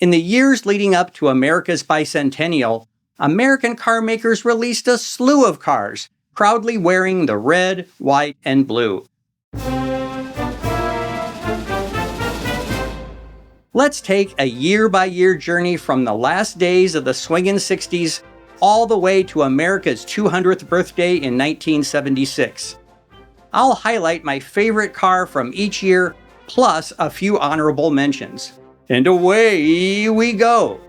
In the years leading up to America's Bicentennial, American car makers released a slew of cars, proudly wearing the red, white, and blue. Let's take a year-by-year journey from the last days of the swingin' 60s all the way to America's 200th birthday in 1976. I'll highlight my favorite car from each year, plus a few honorable mentions. And away we go!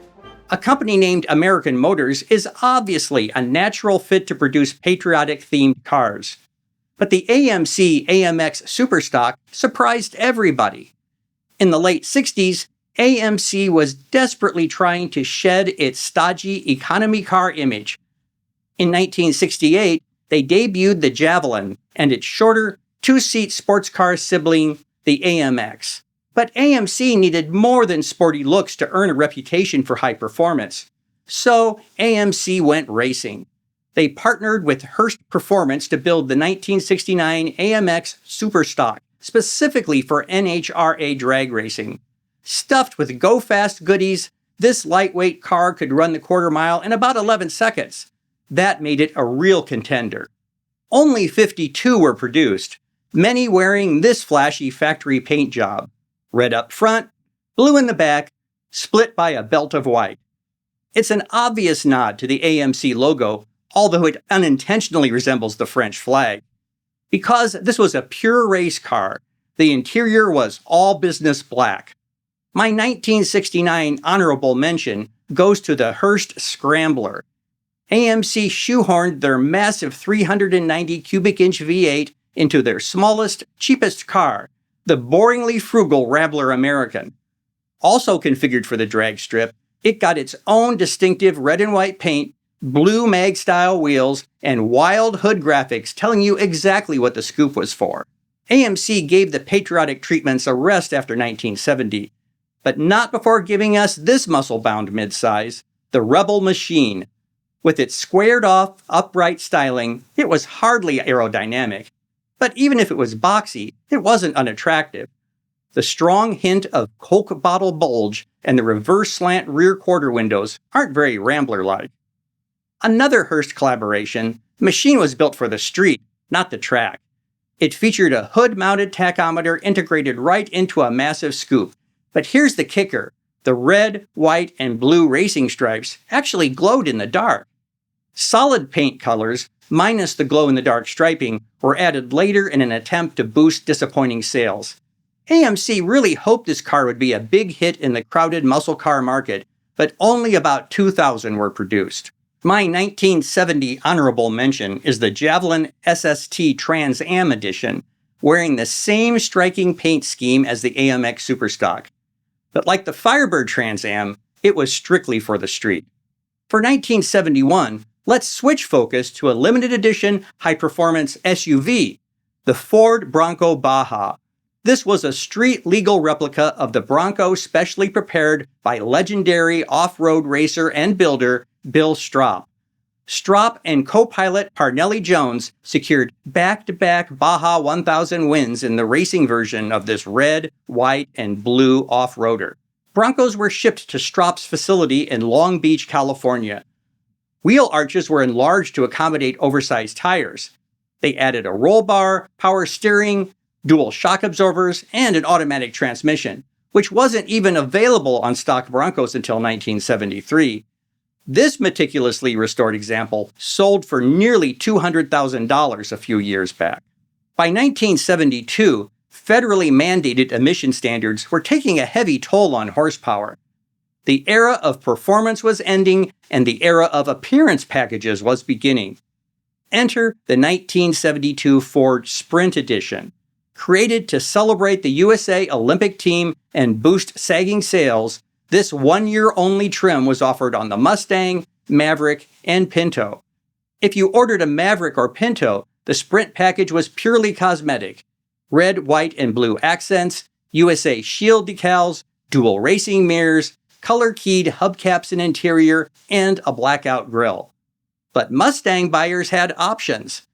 A company named American Motors is obviously a natural fit to produce patriotic-themed cars. But the AMC AMX Super Stock surprised everybody. In the late 60s, AMC was desperately trying to shed its stodgy economy car image. In 1968, they debuted the Javelin and its shorter, two-seat sports car sibling, the AMX. But AMC needed more than sporty looks to earn a reputation for high performance. So AMC went racing. They partnered with Hurst Performance to build the 1969 AMX Super Stock, specifically for NHRA drag racing. Stuffed with go-fast goodies, this lightweight car could run the quarter mile in about 11 seconds. That made it a real contender. Only 52 were produced, many wearing this flashy factory paint job. Red up front, blue in the back, split by a belt of white. It's an obvious nod to the AMC logo, although it unintentionally resembles the French flag. Because this was a pure race car, the interior was all business black. My 1969 honorable mention goes to the Hurst Scrambler. AMC shoehorned their massive 390 cubic inch V8 into their smallest, cheapest car, the boringly frugal Rambler American. Also configured for the drag strip, it got its own distinctive red and white paint, blue mag-style wheels, and wild hood graphics telling you exactly what the scoop was for. AMC gave the patriotic treatments a rest after 1970. But not before giving us this muscle-bound midsize, the Rebel machine. With its squared-off, upright styling, it was hardly aerodynamic. But even if it was boxy, it wasn't unattractive. The strong hint of Coke bottle bulge and the reverse slant rear quarter windows aren't very Rambler-like. Another Hurst collaboration, the machine was built for the street, not the track. It featured a hood-mounted tachometer integrated right into a massive scoop. But here's the kicker. The red, white, and blue racing stripes actually glowed in the dark. Solid paint colors, minus the glow-in-the-dark striping, were added later in an attempt to boost disappointing sales. AMC really hoped this car would be a big hit in the crowded muscle car market, but only about 2,000 were produced. My 1970 honorable mention is the Javelin SST Trans Am edition, wearing the same striking paint scheme as the AMX Super Stock. But like the Firebird Trans Am, it was strictly for the street. For 1971, let's switch focus to a limited edition high-performance SUV, the Ford Bronco Baja. This was a street-legal replica of the Bronco specially prepared by legendary off-road racer and builder Bill Strop. Strop and co-pilot Parnelli Jones secured back-to-back Baja 1000 wins in the racing version of this red, white, and blue off-roader. Broncos were shipped to Strop's facility in Long Beach, California. Wheel arches were enlarged to accommodate oversized tires. They added a roll bar, power steering, dual shock absorbers, and an automatic transmission, which wasn't even available on stock Broncos until 1973. This meticulously restored example sold for nearly $200,000 a few years back. By 1972, federally mandated emission standards were taking a heavy toll on horsepower. The era of performance was ending, and the era of appearance packages was beginning. Enter the 1972 Ford Sprint Edition. Created to celebrate the USA Olympic team and boost sagging sales, this one-year-only trim was offered on the Mustang, Maverick, and Pinto. If you ordered a Maverick or Pinto, the Sprint package was purely cosmetic. Red, white, and blue accents, USA Shield decals, dual racing mirrors, color-keyed hubcaps and interior, and a blackout grille. But Mustang buyers had options.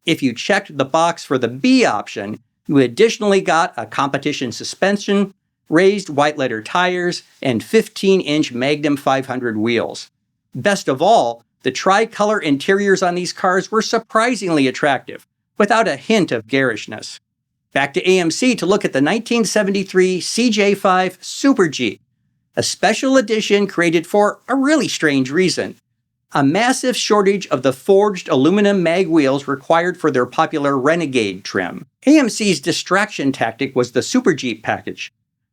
If you checked the box for the B option, you additionally got a competition suspension, raised white letter tires, and 15-inch Magnum 500 wheels. Best of all, the tricolor interiors on these cars were surprisingly attractive, without a hint of garishness. Back to AMC to look at the 1973 CJ5 Super Jeep, a special edition created for a really strange reason. A massive shortage of the forged aluminum mag wheels required for their popular Renegade trim. AMC's distraction tactic was the Super Jeep package.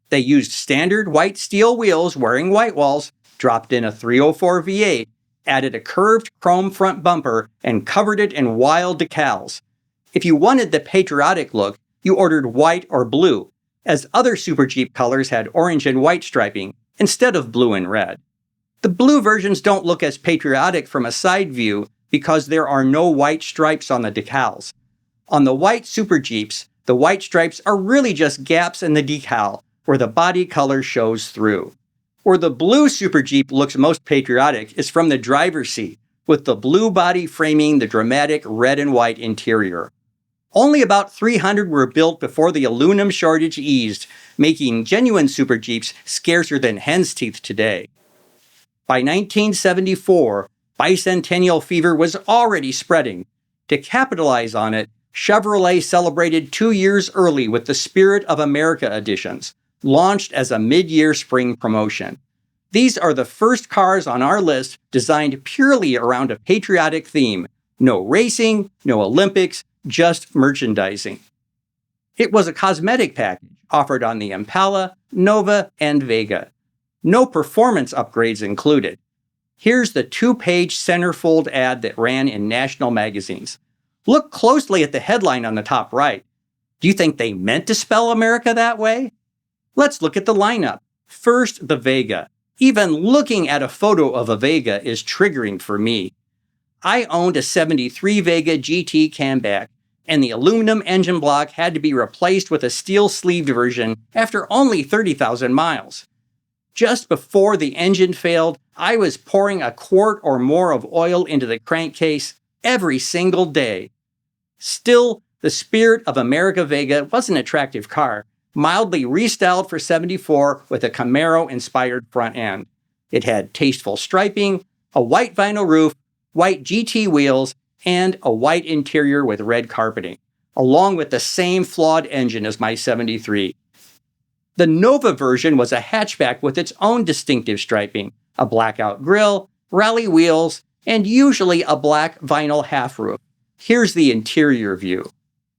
They used standard white steel wheels wearing white walls, dropped in a 304 V8, added a curved chrome front bumper, and covered it in wild decals. If you wanted the patriotic look, you ordered white or blue, as other Super Jeep colors had orange and white striping instead of blue and red. The blue versions don't look as patriotic from a side view because there are no white stripes on the decals. On the white Super Jeeps, the white stripes are really just gaps in the decal where the body color shows through. Where the blue Super Jeep looks most patriotic is from the driver's seat, with the blue body framing the dramatic red and white interior. Only about 300 were built before the aluminum shortage eased, making genuine Super Jeeps scarcer than hen's teeth today. By 1974, Bicentennial fever was already spreading. To capitalize on it, Chevrolet celebrated 2 years early with the Spirit of America editions, launched as a mid-year spring promotion. These are the first cars on our list designed purely around a patriotic theme. No racing, no Olympics, just merchandising. It was a cosmetic package offered on the Impala, Nova, and Vega. No performance upgrades included. Here's the 2-page centerfold ad that ran in national magazines. Look closely at the headline on the top right. Do you think they meant to spell America that way? Let's look at the lineup. First, the Vega. Even looking at a photo of a Vega is triggering for me. I owned a 73 Vega GT camback, and the aluminum engine block had to be replaced with a steel-sleeved version after only 30,000 miles. Just before the engine failed, I was pouring a quart or more of oil into the crankcase every single day. Still, the Spirit of America Vega was an attractive car, mildly restyled for 74 with a Camaro-inspired front end. It had tasteful striping, a white vinyl roof, white GT wheels, and a white interior with red carpeting, along with the same flawed engine as my 73. The Nova version was a hatchback with its own distinctive striping, a blackout grille, rally wheels, and usually a black vinyl half roof. Here's the interior view.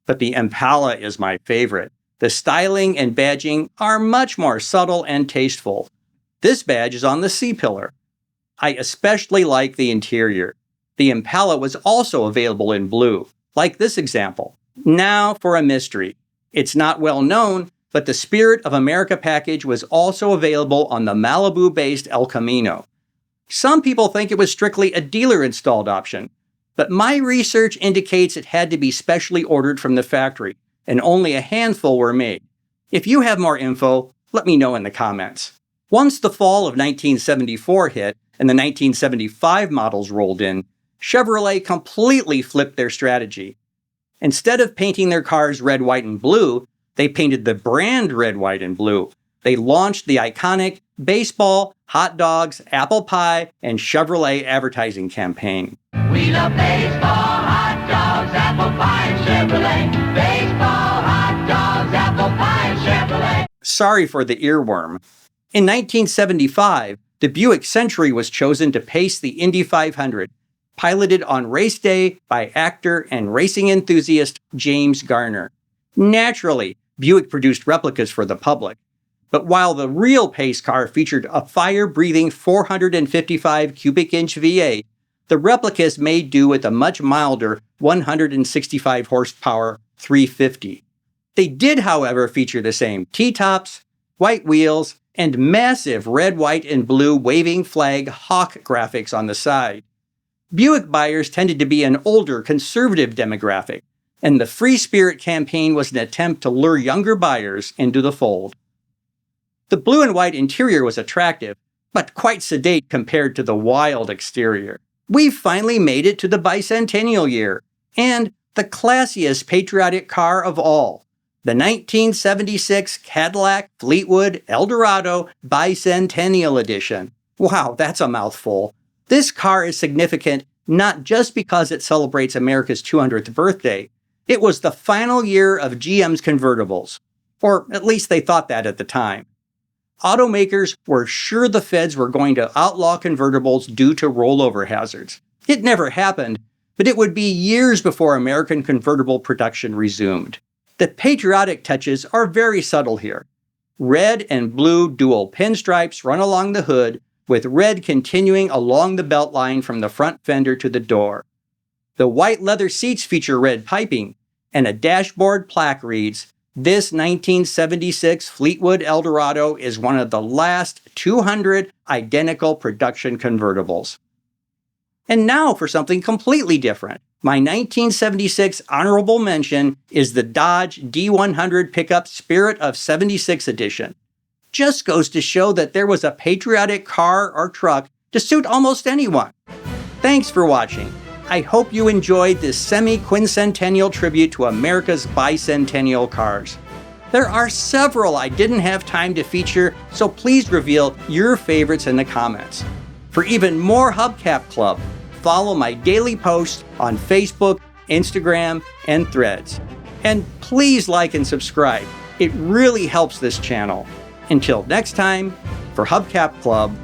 But the Impala is my favorite. The styling and badging are much more subtle and tasteful. This badge is on the C-pillar. I especially like the interior. The Impala was also available in blue, like this example. Now for a mystery. It's not well known, but the Spirit of America package was also available on the Malibu-based El Camino. Some people think it was strictly a dealer-installed option, but my research indicates it had to be specially ordered from the factory, and only a handful were made. If you have more info, let me know in the comments. Once the fall of 1974 hit and the 1975 models rolled in, Chevrolet completely flipped their strategy. Instead of painting their cars red, white, and blue, they painted the brand red, white, and blue. They launched the iconic baseball, hot dogs, apple pie, and Chevrolet advertising campaign. We love baseball, hot dogs, apple pie, and Chevrolet. Baseball, hot dogs, apple pie, and Chevrolet. Sorry for the earworm. In 1975, the Buick Century was chosen to pace the Indy 500, piloted on race day by actor and racing enthusiast James Garner. Naturally, Buick produced replicas for the public. But while the real pace car featured a fire-breathing 455 cubic inch V8, the replicas made do with a much milder 165 horsepower 350. They did, however, feature the same T-tops, white wheels, and massive red, white, and blue waving flag hawk graphics on the side. Buick buyers tended to be an older, conservative demographic, and the Free Spirit campaign was an attempt to lure younger buyers into the fold. The blue and white interior was attractive, but quite sedate compared to the wild exterior. We've finally made it to the Bicentennial year, and the classiest patriotic car of all. the 1976 Cadillac Fleetwood Eldorado Bicentennial Edition. Wow, that's a mouthful. This car is significant not just because it celebrates America's 200th birthday. It was the final year of GM's convertibles. Or at least they thought that at the time. Automakers were sure the feds were going to outlaw convertibles due to rollover hazards. It never happened, but it would be years before American convertible production resumed. The patriotic touches are very subtle here. Red and blue dual pinstripes run along the hood, with red continuing along the belt line from the front fender to the door. The white leather seats feature red piping, and a dashboard plaque reads, "This 1976 Fleetwood Eldorado is one of the last 200 identical production convertibles." And now for something completely different. My 1976 honorable mention is the Dodge D100 pickup Spirit of 76 edition. Just goes to show that there was a patriotic car or truck to suit almost anyone. Thanks for watching. I hope you enjoyed this semi-quincentennial tribute to America's bicentennial cars. There are several I didn't have time to feature, so please reveal your favorites in the comments. For even more Hubcap Club, follow my daily posts on Facebook, Instagram, and Threads. And please like and subscribe. It really helps this channel. Until next time, for Hubcap Club,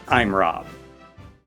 I'm Rob.